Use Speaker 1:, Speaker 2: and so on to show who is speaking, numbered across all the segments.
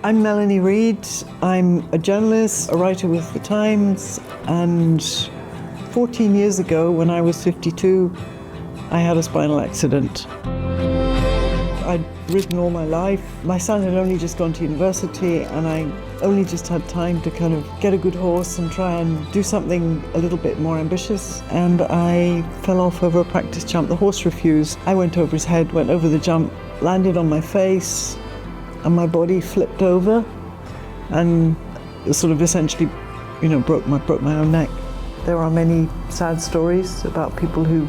Speaker 1: I'm Melanie Reid. I'm a journalist, a writer with The Times, and 14 years ago, when I was 52, I had a spinal accident. I'd ridden all my life. My son had only just gone to university, and I only just had time to kind of get a good horse and try and do something a little bit more ambitious. And I fell off over a practice jump. The horse refused. I went over his head, went over the jump, landed on my face, and my body flipped over, and sort of essentially, broke my own neck. There are many sad stories about people who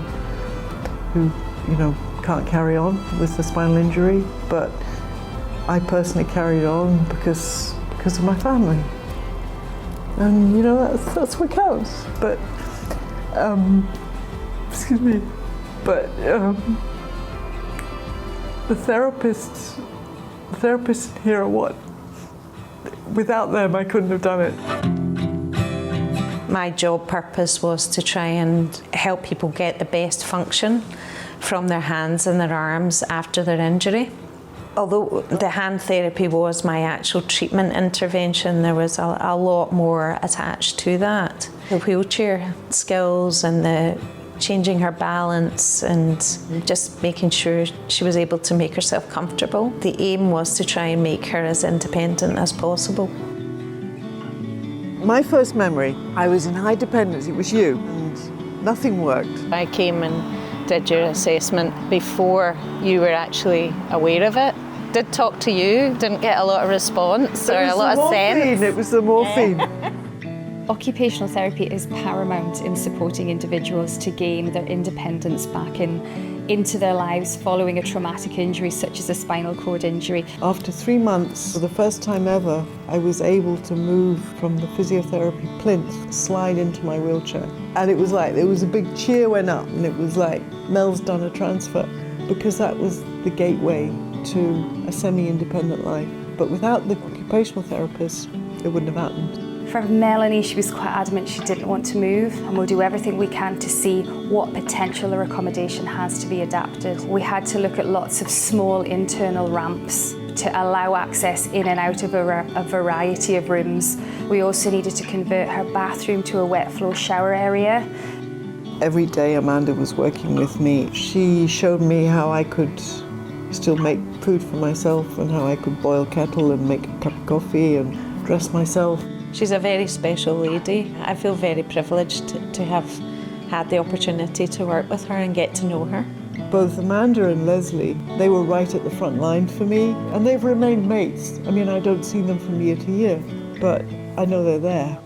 Speaker 1: can't carry on with the spinal injury, but I personally carried on because of my family, and that's what counts. But excuse me, but the therapists here are what? Without them, I couldn't have done it.
Speaker 2: My job purpose was to try and help people get the best function from their hands and their arms after their injury. Although the hand therapy was my actual treatment intervention, there was a lot more attached to that. The wheelchair skills and the changing her balance and just making sure she was able to make herself comfortable. The aim was to try and make her as independent as possible.
Speaker 1: My first memory, I was in high dependence, it was you, and nothing worked.
Speaker 2: I came and did your assessment before you were actually aware of it. Did talk to you, didn't get a lot of response or a lot of sense.
Speaker 1: It was the morphine.
Speaker 3: Occupational therapy is paramount in supporting individuals to gain their independence back into their lives following a traumatic injury such as a spinal cord injury.
Speaker 1: After 3 months, for the first time ever, I was able to move from the physiotherapy plinth, slide into my wheelchair. And it was like, there was a big cheer went up, and it was like, Mel's done a transfer, because that was the gateway to a semi-independent life. But without the occupational therapist, it wouldn't have happened.
Speaker 3: For Melanie, she was quite adamant she didn't want to move, and we'll do everything we can to see what potential her accommodation has to be adapted. We had to look at lots of small internal ramps to allow access in and out of a variety of rooms. We also needed to convert her bathroom to a wet floor shower area.
Speaker 1: Every day Amanda was working with me. She showed me how I could still make food for myself and how I could boil kettle and make a cup of coffee and dress myself.
Speaker 2: She's a very special lady. I feel very privileged to have had the opportunity to work with her and get to know her.
Speaker 1: Both Amanda and Leslie, they were right at the front line for me, and they've remained mates. I mean, I don't see them from year to year, but I know they're there.